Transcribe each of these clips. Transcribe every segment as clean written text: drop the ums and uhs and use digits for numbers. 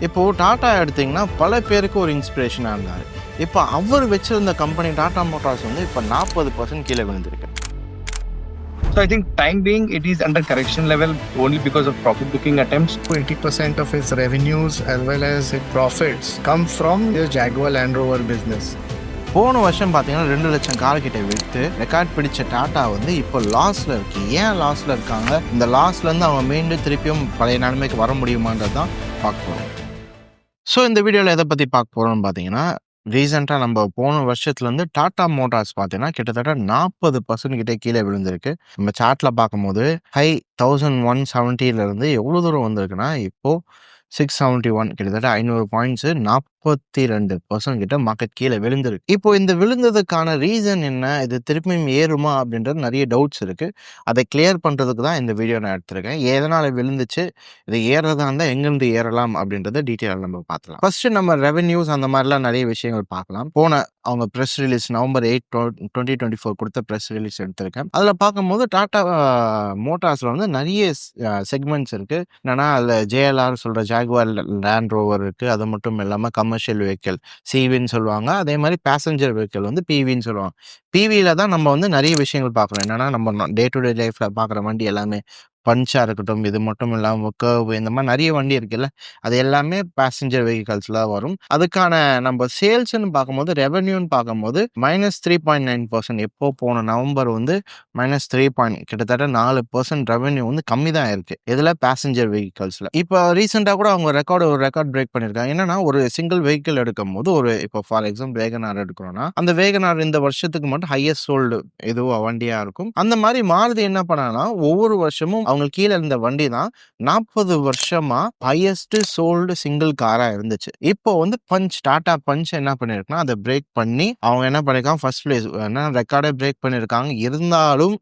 இப்போ டாடா எடுத்தீங்கன்னா பல பேருக்கு ஒரு இன்ஸ்பிரேஷனாக இருந்தார். இப்போ அவர் வச்சிருந்த கம்பெனி டாடா மோட்டார்ஸ் வந்து இப்போ 40% கீழே விழுந்திருக்கு. So I think time being it is under correction level only because of profit booking attempts. 80% of its revenues as well as its profits come from the Jaguar Land Rover business. போன வருஷம் பார்த்தீங்கன்னா 2 லட்சம் car கிட்ட விற்று record பிடிச்ச டாடா வந்து இப்போ லாஸில் இருக்குது. ஏன் லாஸில் இருக்காங்க? இந்த லாஸ்லேருந்து அவங்க மீண்டும் திருப்பியும் பழைய நிலைமைக்கு வர முடியுமான்றது தான் பார்க்க போகிறோம். ஸோ இந்த வீடியோவில் எதை பற்றி பார்க்க போகிறோம்னு பார்த்தீங்கன்னா, ரீசெண்டாக நம்ம போன வருஷத்துலேருந்து டாடா மோட்டார்ஸ் பார்த்தீங்கன்னா கிட்டத்தட்ட 40% கிட்டே கீழே விழுந்திருக்கு. நம்ம சார்ட்டில் பார்க்கும்போது ஹை 1170 எவ்வளோ தூரம் வந்திருக்குன்னா இப்போது 671 கிட்டத்தட்ட 500 பாயிண்ட்ஸு 42% கிட்ட மார்க்கெட் கீழே விழுந்திருக்கு. இப்போ இந்த விழுந்ததுக்கான ரீசன் என்ன? இது திருப்பியும் ஏறுமா அப்படின்றது நிறைய டவுட்ஸ் இருக்குது. அதை கிளியர் பண்ணுறதுக்கு தான் இந்த வீடியோ நான் எடுத்திருக்கேன். எதனால் விழுந்துச்சு, இது ஏறதா இருந்தால் எங்கேருந்து ஏறலாம் அப்படின்றத டீட்டெயிலாக நம்ம பார்க்கலாம். ஃபர்ஸ்ட்டு நம்ம ரெவென்யூஸ் அந்த மாதிரிலாம் நிறைய விஷயங்கள் பார்க்கலாம். அவங்க ப்ரெஸ் ரிலீஸ் November 8, 2024 கொடுத்த ப்ரெஸ் ரிலீஸ் எடுத்திருக்கேன். அதில் பார்க்கும்போது டாடா மோட்டார்ஸில் வந்து நிறைய செக்மெண்ட்ஸ் இருக்குது. என்னென்னா அதில் ஜேஎல்ஆர் சொல்கிற ஜாகுவார் லேண்ட் ரோவர் இருக்குது. அது மட்டும் இல்லாமல் கமர்ஷியல் வெஹிக்கிள் சிவின்னு சொல்லுவாங்க. அதே மாதிரி பேசஞ்சர் வெஹிக்கிள் வந்து பிவின்னு சொல்லுவாங்க. பிவியில் தான் நம்ம வந்து நிறைய விஷயங்கள் பார்க்குறோம். என்னென்னா நம்ம டே டு டே லைஃப்பில் பார்க்குற வண்டி எல்லாமே பஞ்சாக இருக்கட்டும், இது மட்டும் இல்லாமல் கர்வ் இந்த மாதிரி நிறைய வண்டி இருக்குல்ல, அது எல்லாமே பேசஞ்சர் வெஹிக்கல்ஸில் வரும். அதுக்கான நம்ம சேல்ஸ்ன்னு பார்க்கும்போது ரெவென்யூன்னு பார்க்கும்போது -3.9%. எப்போ போன நவம்பர் வந்து -3 கிட்டத்தட்ட 4% ரெவென்யூ வந்து கம்மி தான் இருக்குது. இதில் பேசஞ்சர் வெஹிக்கல்ஸில் இப்போ ரீசெண்டாக கூட அவங்க ஒரு ரெக்கார்ட் பிரேக் பண்ணியிருக்காங்க. என்னன்னா ஒரு சிங்கிள் வெஹிக்கிள் எடுக்கும் போது இப்போ ஃபார் எக்ஸாம்பிள் வேகனார் எடுக்கிறோன்னா, அந்த வேகனார் இந்த வருஷத்துக்கு மட்டும் ஹையஸ்ட் சோல்டு எதுவும் வண்டியாக இருக்கும். அந்த மாதிரி மாறுதி என்ன பண்ணாங்கன்னா ஒவ்வொரு வருஷமும் அவங்களுக்கு கீழே இருந்த வண்டி தான் 40 வருஷமா ஹையஸ்ட் சோல்டு சிங்கிள் காரா இருந்துச்சு. இப்போ வந்து டாடா பஞ்ச் என்ன பண்ணிருக்குன்னா அதை பிரேக் பண்ணி அவங்க என்ன பண்ணிருக்காங்க, ஃபர்ஸ்ட் பிளேஸ் ரெக்கார்டே பிரேக் பண்ணிருக்காங்க. இருந்தாலும்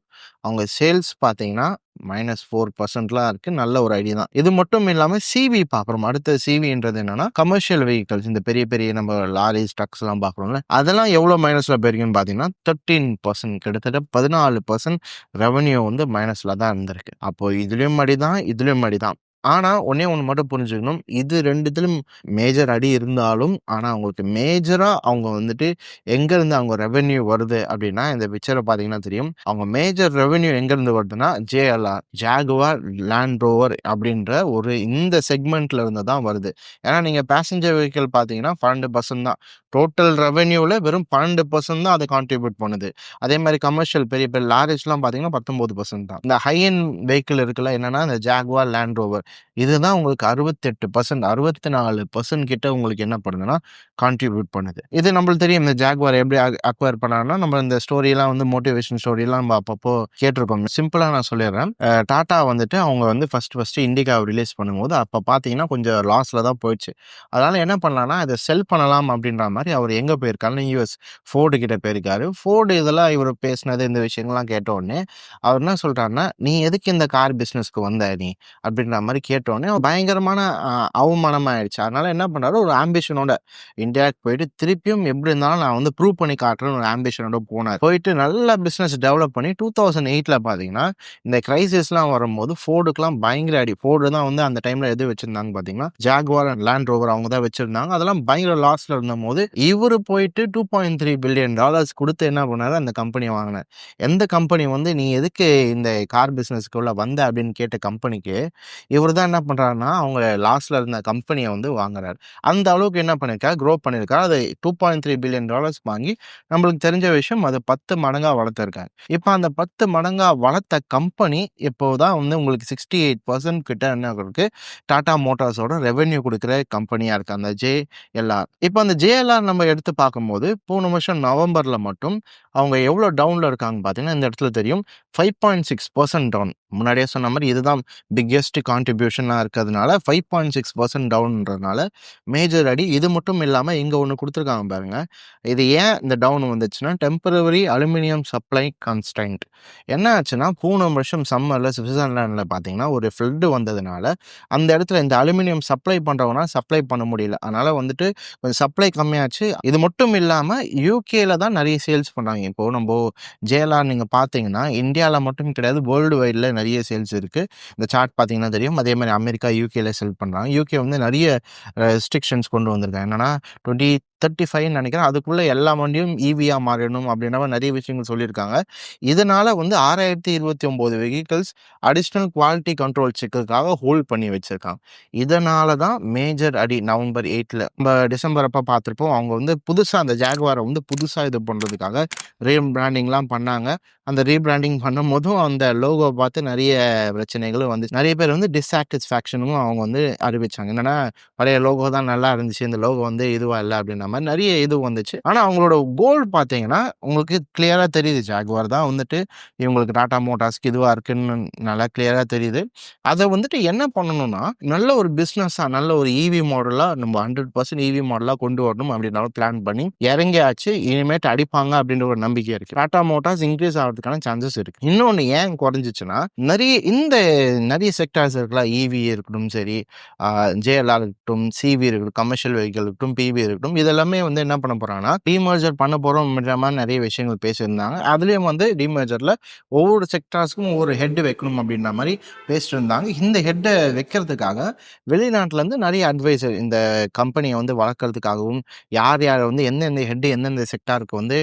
அவங்க சேல்ஸ் பார்த்தீங்கன்னா -4%லாம் இருக்கு. நல்ல ஒரு ஐடியா தான். இது மட்டும் இல்லாமல் சிவி பார்க்குறோம். அடுத்த சிவின்றது என்னன்னா கமர்ஷியல் வெஹிக்கல்ஸ், இந்த பெரிய பெரிய நம்ம லாரிஸ் ட்ரக்ஸ் எல்லாம் பார்க்குறோம்ல, அதெல்லாம் எவ்வளோ மைனஸ்ல போயிருக்குன்னு பார்த்தீங்கன்னா 13%, கிட்டத்தட்ட 14% ரெவன்யூ வந்து மைனஸ்ல தான் இருந்திருக்கு. அப்போ இதுலயும் அடிதான். ஆனால் ஒன்னே ஒன்று மட்டும் புரிஞ்சுக்கணும், இது ரெண்டுத்திலும் மேஜர் அடி இருந்தாலும் ஆனால் அவங்களுக்கு மேஜராக அவங்க வந்துட்டு எங்கேருந்து அவங்க ரெவென்யூ வருது அப்படின்னா, இந்த பிக்சரை பார்த்தீங்கன்னா தெரியும். அவங்க மேஜர் ரெவென்யூ எங்கேருந்து வருதுன்னா ஜேஎல்ஆர் ஜாகுவார் லேண்ட் ரோவர் அப்படின்ற இந்த செக்மெண்ட்ல இருந்து தான் வருது. ஏன்னா நீங்கள் பேசஞ்சர் வெஹிக்கிள் பார்த்தீங்கன்னா 12% தான், டோட்டல் ரெவென்யூவில் வெறும் 12% தான் அதை கான்ட்ரிபியூட் பண்ணுது. அதே மாதிரி கமர்ஷியல் பெரிய பெரிய லாரிஸ்லாம் பார்த்தீங்கன்னா 19% தான். இந்த ஹை எண்ட் வெஹிக்கிள் இருக்குல்ல, என்னன்னா இந்த ஜாகுவார் லேண்ட் ரோவர், இதுதான் உங்களுக்கு 68%, 64% கிட்ட உங்களுக்கு என்ன பண்ணுதுன்னா கான்ட்ரிபியூட் பண்ணுது. இது நம்மளுக்கு தெரியும். இந்த ஜாகுவார் எப்படி அக்வயர் பண்ணாங்கன்னா, நம்ம இந்த ஸ்டோரியெல்லாம் வந்து மோட்டிவேஷன் ஸ்டோரியெல்லாம் நம்ம அப்பப்போ கேட்டிருக்கோம். சிம்பிளாக நான் சொல்லிடுறேன். டாடா வந்துட்டு அவங்க வந்து ஃபர்ஸ்ட் இண்டிகாவை ரிலீஸ் பண்ணும்போது அப்போ பார்த்தீங்கன்னா கொஞ்சம் லாஸில் தான் போயிடுச்சு. அதனால என்ன பண்ணலாம்னா இதை செல் பண்ணலாம் அப்படின்ற மாதிரி அவர் எங்கே போயிருக்காருன்னு யூஎஸ் ஃபோர்டு கிட்ட போயிருக்காரு. ஃபோர்டு இதெல்லாம் இவர் பேசினது இந்த விஷயங்கள்லாம் கேட்ட உடனே அவர் என்ன சொல்றாருன்னா, நீ எதுக்கு இந்த கார் பிஸ்னஸ்க்கு வந்த நீ அப்படின்ற மாதிரி கேட்டோடனே பயங்கரமான அவமானம் ஆயிடுச்சு. அதனால என்ன பண்ணாரு, ஒரு ஆம்பிஷனோட இந்தியாவுக்கு போயிட்டு திருப்பியும் எப்படி இருந்தாலும் நான் வந்து ப்ரூவ் பண்ணி காட்டுறேன்னு ஒரு ஆம்பிஷனோட போனார். போயிட்டு நல்ல பிஸ்னஸ் டெவலப் பண்ணி 2008 பார்த்தீங்கன்னா இந்த கிரைசிஸ்லாம் வரும்போது ஃபோர்டுக்குலாம் பயங்கர அடி. ஃபோர்டு தான் வந்து அந்த டைம்ல எது வச்சிருந்தாங்க பார்த்தீங்கன்னா ஜாகுவார் அண்ட் லேண்ட் ரோவர் அவங்க தான் வச்சிருந்தாங்க. அதெல்லாம் பயங்கர லாஸ்ல இருந்தும் போது இவர் போயிட்டு $2.3 பில்லியன் கொடுத்து என்ன பண்ணாரு, அந்த கம்பெனியை வாங்கினார். எந்த கம்பெனி வந்து நீ எதுக்கு இந்த கார் பிஸ்னஸ்க்குள்ள வந்த அப்படின்னு கேட்ட கம்பெனிக்கு இவர் தான் என்ன பண்ணுறாருன்னா அவங்க லாஸ்ட்ல இருந்த கம்பெனியை வந்து வாங்குறாரு. அந்த அளவுக்கு என்ன பண்ணியிருக்காரு, க்ரோ பண்ணியிருக்காரு. அதை $2.3 பில்லியன் வாங்கி நம்மளுக்கு தெரிஞ்ச விஷயம் அது 10 மடங்காக வளர்த்துருக்காரு. இப்போ அந்த 10 மடங்காக வளர்த்த கம்பெனி இப்போதான் வந்து உங்களுக்கு 68% கிட்ட என்ன இருக்கு, டாடா மோட்டார்ஸோட ரெவென்யூ கொடுக்குற கம்பெனியாக இருக்குது அந்த ஜேஎல்ஆர். இப்போ அந்த ஜேஎல்ஆர் நம்ம எடுத்து பார்க்கும்போது போன வருஷம் நவம்பர்ல மட்டும் அவங்க எவ்வளோ டவுன்ல இருக்காங்க பார்த்தீங்கன்னா இந்த இடத்துல தெரியும். 5.6% டவுன். முன்னாடியே சொன்ன மாதிரி இதுதான் பிக்கெஸ்ட் கான்ட்ரிபியூஷனாக இருக்கிறதுனால 5.6% டவுன்ன்றதுனால மேஜர் அடி. இது மட்டும் இல்லாமல் இங்கே ஒன்று கொடுத்துருக்காங்க பாருங்க. இது ஏன் இந்த டவுன் வந்துச்சுன்னா டெம்பரவரி அலுமினியம் சப்ளை கன்ஸ்டன்ட். என்ன ஆச்சுன்னா போன வருஷம் சம்மரில் சுவிட்சர்லாண்டில் பார்த்தீங்கன்னா ஒரு ஃப்ளட்டு வந்ததுனால அந்த இடத்துல இந்த அலுமினியம் சப்ளை பண்ணுறவனா சப்ளை பண்ண முடியல. அதனால் வந்துட்டு கொஞ்சம் சப்ளை கம்மியாச்சு. இது மட்டும் இல்லாமல் யூகேல தான் நிறைய சேல்ஸ் பண்ணுறாங்க. இப்போது நம்ம ஜேஎல்ஆர் நீங்கள் பார்த்தீங்கன்னா இந்தியாவில் மட்டும் கிடையாது, வேர்ல்டு வைடில் நிறைய சேல்ஸ் இருக்குது. இந்த சார்ட் பார்த்தீங்கன்னா தெரியும். அதே மாதிரி அமெரிக்கா, யூகேல செல் பண்ணுறாங்க. யூகே வந்து நிறைய ரெஸ்ட்ரிக்ஷன்ஸ் கொண்டு வந்திருக்காங்க. என்னன்னா 2035 நினைக்கிறேன். அதுக்குள்ளே எல்லா வண்டியும் ஈவியா மாறிடணும் அப்படின்ற மாதிரி நிறைய விஷயங்கள் சொல்லியிருக்காங்க. இதனால வந்து 6029 வெஹிக்கிள்ஸ் அடிஷ்னல் குவாலிட்டி கண்ட்ரோல் செக்குக்காக ஹோல்ட் பண்ணி வச்சிருக்காங்க. இதனால தான் மேஜர் அடி நவம்பர் 8ல நம்ம டிசம்பர் அப்போ பார்த்துருப்போம். அவங்க வந்து புதுசாக அந்த ஜாகுவாரை வந்து புதுசாக இது பண்ணுறதுக்காக ரீபிராண்டிங்லாம் பண்ணாங்க. அந்த ரீபிராண்டிங் பண்ணும்போதும் அந்த லோகோ பார்த்து நிறைய பிரச்சனைகளும் வந்து நிறைய பேர் வந்து டிஸாட்டிஸ்ஃபேக்ஷனும் அவங்க வந்து அறிவிச்சாங்க. என்னன்னா பழைய லோகோ தான் நல்லா இருந்துச்சு, இந்த லோகோ வந்து இதுவா இல்லை அப்படின்ற மாதிரி நிறைய இது வந்துச்சு. ஆனால் அவங்களோட கோல் பார்த்தீங்கன்னா உங்களுக்கு கிளியராக தெரியுது. ஜாகுவார் தான் வந்துட்டு இவங்களுக்கு டாடா மோட்டார்ஸ்க்கு இதுவாக இருக்குன்னு நல்லா கிளியராக தெரியுது. அதை வந்துட்டு என்ன பண்ணணும்னா நல்ல ஒரு பிஸ்னஸாக நல்ல ஒரு ஈவி மாடலாக நம்ம 100% ஈவி மாடலாக கொண்டு வரணும் அப்படின்ற பிளான் பண்ணி இறங்கியாச்சு. இனிமேட்டு அடிப்பாங்க அப்படின்ற ஒரு நம்பிக்கை இருக்குது. டாடா மோட்டார்ஸ் இன்க்ரீஸ் ஆகிறதுக்கான சான்சஸ் இருக்குது. இன்னொன்று ஏன் குறைஞ்சிச்சுன்னா நிறைய செக்டார்ஸ் இருக்கலாம். ஈவி இருக்கட்டும், சரி ஜேஎல்ஆர் இருக்கட்டும், சிவி இருக்கட்டும், கமர்ஷியல் வெஹிக்கிள் இருக்கட்டும், பிவி இருக்கட்டும், இதெல்லாமே வந்து என்ன பண்ண போகிறாங்கன்னா டிமர்ஜர் பண்ண போகிறோம் அப்படின்ற மாதிரி நிறைய விஷயங்கள் பேசியிருந்தாங்க. அதுலேயும் வந்து டிமர்ஜரில் ஒவ்வொரு செக்டார்ஸ்க்கும் ஒவ்வொரு ஹெட் வைக்கணும் அப்படின்ற மாதிரி பேசிட்டு இருந்தாங்க. இந்த ஹெட்டை வைக்கிறதுக்காக வெளிநாட்டிலேருந்து நிறைய அட்வைசர் இந்த கம்பெனியை வந்து வளர்க்குறதுக்காகவும் யார் யார் வந்து எந்தெந்த ஹெட்டு எந்தெந்த செக்டாருக்கு வந்து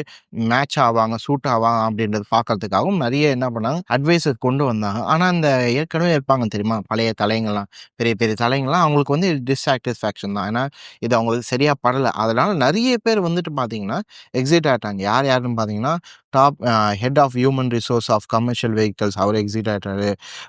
மேட்ச் ஆவாங்க, சூட் ஆவாங்க அப்படின்றது பார்க்கறதுக்காகவும் நிறைய என்ன பண்ணாங்க அட்வைசர் கொண்டு வந்தாங்க. ஆனால் இந்த ஏற்கனவே இருப்பாங்க தெரியுமா பழைய தலைங்கள்லாம், பெரிய பெரிய தலைங்கள்லாம் அவங்களுக்கு வந்து டிஸாட்டிஸ்ஃபேக்ஷன் தான். ஏன்னா இது அவங்களுக்கு சரியாக படலை. அதனால நிறைய பேர் வந்துட்டு பார்த்தீங்கன்னா எக்ஸிட் ஆகிட்டாங்க. யாருன்னு பார்த்தீங்கன்னா top head of human resource of commercial vehicles அவர் எக்ஸிட் ஆகிட்டாரு.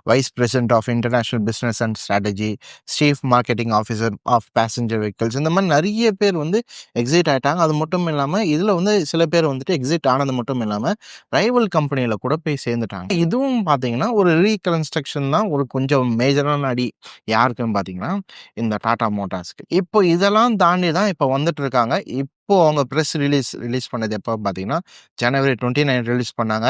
Vice president of international business and strategy, chief marketing officer of passenger vehicles, இந்த மாதிரி நிறைய பேர் வந்து எக்ஸிட் ஆகிட்டாங்க. அது மட்டும் இல்லாமல் இதில் வந்து சில பேர் வந்துட்டு எக்ஸிட் ஆனது மட்டும் இல்லாமல் ரைவல் கம்பெனியில் கூட போய் சேர்ந்துட்டாங்க. இதுவும் பார்த்தீங்கன்னா ஒரு ரீகன்ஸ்ட்ரக்ஷன் தான், ஒரு கொஞ்சம் மேஜரான அடி யாருக்குன்னு பார்த்தீங்கன்னா இந்த டாடா மோட்டார்ஸ்க்கு. இப்போ இதெல்லாம் தாண்டி தான் இப்போ வந்துட்டு இருக்காங்க. இப்போ அவங்க ப்ரெஸ் ரிலீஸ் பண்ணது எப்போ பார்த்தீங்கன்னா ஜனவரி 29 ரிலீஸ் பண்ணாங்க.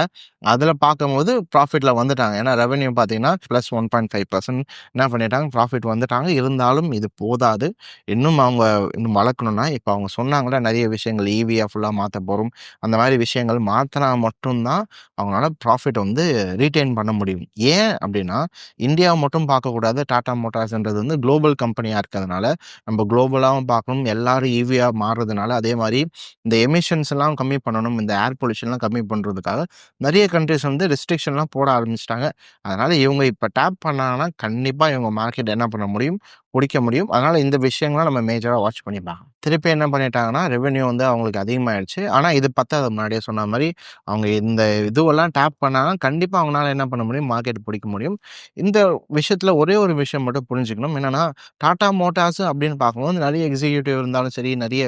அதில் பார்க்கும்போது ப்ராஃபிட்டில் வந்துட்டாங்க. ஏன்னா ரெவன்யூ பார்த்தீங்கன்னா +1.5% என்ன பண்ணிட்டாங்க, ப்ராஃபிட் வந்துட்டாங்க. இருந்தாலும் இது போதாது. இன்னும் அவங்க வளர்க்கணும்னா இப்போ அவங்க சொன்னாங்களே நிறைய விஷயங்கள் ஈவியாக ஃபுல்லாக மாற்ற போகிறோம், அந்த மாதிரி விஷயங்கள் மாற்றினா மட்டும்தான் அவங்களால ப்ராஃபிட் வந்து ரீட்டைன் பண்ண முடியும். ஏன் அப்படின்னா இந்தியாவை மட்டும் பார்க்கக்கூடாது. டாடா மோட்டார்ஸ்ன்றது வந்து குளோபல் கம்பெனியாக இருக்கிறதுனால நம்ம குளோபலாகவும் பார்க்கணும். எல்லாரும் ஈவியாக மாறுறதுனால அதே மாதிரி இந்த எமிஷன்ஸ் எல்லாம் கம்மி பண்ணணும், இந்த ஏர் பொல்யூஷன்லாம் கம்மி பண்ணுறதுக்காக நிறைய கண்ட்ரிஸ் வந்து ரெஸ்ட்ரிக்ஷன்லாம் போட ஆரம்பிச்சிட்டாங்க. அதனால் இவங்க இப்போ டேப் பண்ணாங்கன்னா கண்டிப்பாக இவங்க மார்க்கெட் என்ன பண்ண முடியும், பிடிக்க முடியும். அதனால் இந்த விஷயங்கள்லாம் நம்ம மேஜராக வாட்ச் பண்ணிப்பாங்க. திருப்பி என்ன பண்ணிட்டாங்கன்னா ரெவென்யூ வந்து அவங்களுக்கு அதிகமாகிடுச்சு. ஆனால் இது பத்தாது. முன்னாடியே சொன்ன மாதிரி அவங்க இந்த இதுவெல்லாம் டேப் பண்ணாங்கன்னா கண்டிப்பாக அவங்களால என்ன பண்ண முடியும், மார்க்கெட் பிடிக்க முடியும். இந்த விஷயத்தில் ஒரே ஒரு விஷயம் மட்டும் புரிஞ்சுக்கணும். என்னென்னா டாடா மோட்டார்ஸ் அப்படின்னு பார்க்கும்போது நிறைய எக்ஸிக்யூட்டிவ் இருந்தாலும் சரி, நிறைய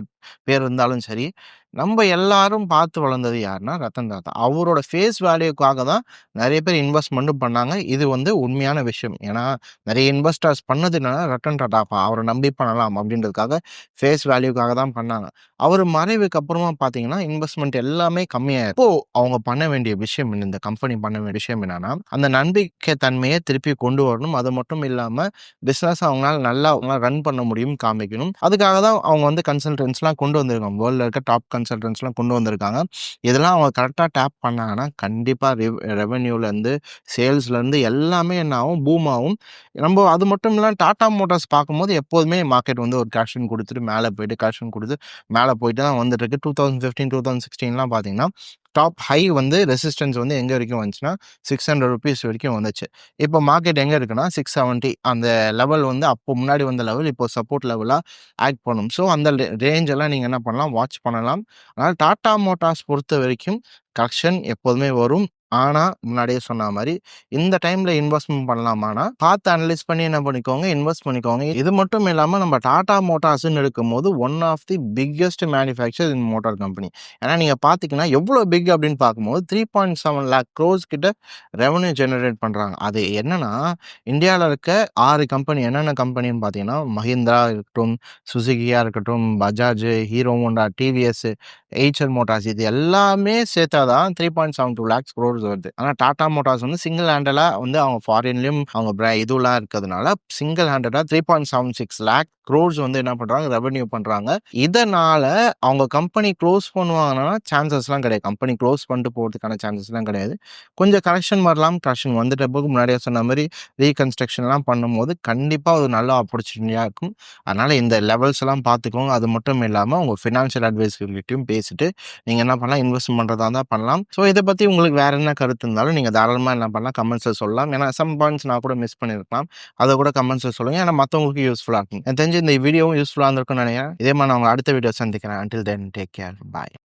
பேர் இருந்தாலும் சரி, நம்ம எல்லாரும் பார்த்து வளர்ந்தது யாருன்னா ரத்தன் டாடா. அவரோட ஃபேஸ் வேல்யூக்காக தான் நிறைய பேர் இன்வெஸ்ட்மெண்ட்டும் பண்ணாங்க. இது வந்து உண்மையான விஷயம். ஏன்னா நிறைய இன்வெஸ்டர்ஸ் பண்ணது என்னன்னா ரத்தன் டாடாப்பா அவரை நம்பி பண்ணலாம் அப்படின்றதுக்காக ஃபேஸ் வேல்யூக்காக தான் பண்ணாங்க. அவர் மறைவுக்கு அப்புறமா பார்த்தீங்கன்னா இன்வெஸ்ட்மெண்ட் எல்லாமே கம்மியாயிருக்கு. இப்போ அவங்க பண்ண வேண்டிய விஷயம் என்ன, இந்த கம்பெனி பண்ண வேண்டிய விஷயம் என்னன்னா அந்த நம்பிக்கை தன்மையை திருப்பி கொண்டு வரணும். அது மட்டும் இல்லாமல் பிஸ்னஸ் அவங்களால நல்லா ரன் பண்ண முடியும் காமிக்கணும். அதுக்காக தான் அவங்க வந்து கன்சல்டன்ஸ்லாம் கொண்டு வந்திருக்காங்க. வேர்ல்டில் இருக்க டாப் கன்சல்டன்ஸ்லாம் கொண்டு வந்திருக்காங்க. இதெல்லாம் அவங்க கரெக்டாக டேப் பண்ணாங்கன்னா கண்டிப்பாக ரெவென்யூலேருந்து சேல்ஸ்லேருந்து எல்லாமே என்ன ஆகும், பூம் ஆகும். நம்ம அது மட்டும் இல்லாமல் டாடா மோட்டார்ஸ் பார்க்கும்போது எப்போதுமே மார்க்கெட் வந்து ஒரு கரெக்ஷன் கொடுத்துட்டு மேலே போயிட்டு கரெக்ஷன் கொடுத்து மேலே போயிட்டு தான் வந்துட்டு இருக்கு. 2015 2016லாம் பார்த்தீங்கன்னா டாப் ஹை வந்து ரெசிஸ்டன்ஸ் வந்து எங்கே வரைக்கும் வந்துச்சுன்னா ₹600 வரைக்கும் வந்துச்சு. இப்போ மார்க்கெட் எங்கே இருக்குன்னா 670 அந்த லெவல் வந்து அப்போ முன்னாடி வந்த லெவல் இப்போ சப்போர்ட் லெவலாக ஆக்ட் பண்ணும். ஸோ அந்த ரேஞ்ச் எல்லாம் நீங்கள் என்ன பண்ணலாம், வாட்ச் பண்ணலாம். அதனால் டாடா மோட்டார்ஸ் பொறுத்த வரைக்கும் கரெக்ஷன் எப்போதுமே வரும். ஆனால் முன்னாடியே சொன்ன மாதிரி இந்த டைமில் இன்வெஸ்ட்மெண்ட் பண்ணலாமானா பார்த்து அனலைஸ் பண்ணி என்ன பண்ணிக்கோங்க, இன்வெஸ்ட் பண்ணிக்கோங்க. இது மட்டும் இல்லாமல் நம்ம டாடா மோட்டார்ஸ்ன்னு இருக்கும்போது one of the biggest manufacture in motor company. ஏன்னா நீங்கள் பார்த்தீங்கன்னா எவ்வளோ பிக் அப்படின்னு பார்க்கும்போது 3.7 lakh crores கிட்ட ரெவன்யூ ஜெனரேட் பண்ணுறாங்க. அது என்னன்னா இந்தியாவில் இருக்க 6 கம்பெனி என்னென்ன கம்பெனின்னு பார்த்தீங்கன்னா மஹிந்திரா இருக்கட்டும், சுசுகியாக இருக்கட்டும், Bajaj, hero Honda, TVS, Eicher Motors, இது எல்லாமே சேர்த்தாதான் 3.72 lakhs crores க்ரோர்ஸ் வருது. ஆனா டாடா மோட்டார்ஸ் வந்து சிங்கிள் ஹேண்டடா வந்து அவங்க ஃபாரின்லயும் அவங்க இதுலாம் இருக்கிறதுனால சிங்கிள் ஹேண்டடா 3.76 லேக் க்ரோர்ஸ் வந்து என்ன பண்றாங்க, ரெவென்யூ பண்றாங்க. இதனால அவங்க கம்பெனி க்ளோஸ் பண்ணுவாங்கன்னா சான்சஸ்லாம் கிடையாது. கம்பெனி க்ளோஸ் பண்ணிட்டு போறதுக்கான சான்சஸ்லாம் கிடையாது. கொஞ்சம் கரெக்ஷன் வரலாம். கரெக்ஷன் வந்துட்ட பிறகு முன்னாடியே சொன்ன மாரி ரீகன்ஸ்ட்ரக்ஷன்லாம் பண்ணும்போது கண்டிப்பா ஒரு நல்ல ஆப்பர்ச்சுனிட்டியா இருக்கும். அதனால இந்த லெவல்ஸ் எல்லாம் பார்த்துக்கோங்க. அது மட்டும் இல்லாம உங்க ஃபினான்ஷியல் அட்வைசர்கிட்டயும் பேசிட்டு நீங்க என்ன பண்ணலாம், இன்வெஸ்ட் பண்றதா இருந்தா பண்ணலாம். ஸோ இத பத்தி உங்களுக்கு வேற என்ன கருத்து இருந்தாலும் நீங்க தாராளமா என்ன பண்ணலாம், கமெண்ட்ஸ்ல சொல்லலாம். ஏன்னா சம் பாயிண்ட்ஸ் நான் கூட மிஸ் பண்ணியிருக்கலாம். அத கூட கமெண்ட்ஸ்ல சொல்லுங்க. ஏன்னா மத்தவங்களுக்கு யூஸ்ஃபுல்லா இருக்கும். எனக்கு தெரிஞ்சு இந்த வீடியோவும் யூஸ்ஃபுல்லா இருந்திருக்கும்னு நினைக்கிறேன். இதே மாதிரி நான் உங்களை அடுத்த வீடியோ சந்திக்கிறேன். Until then, take care. Bye.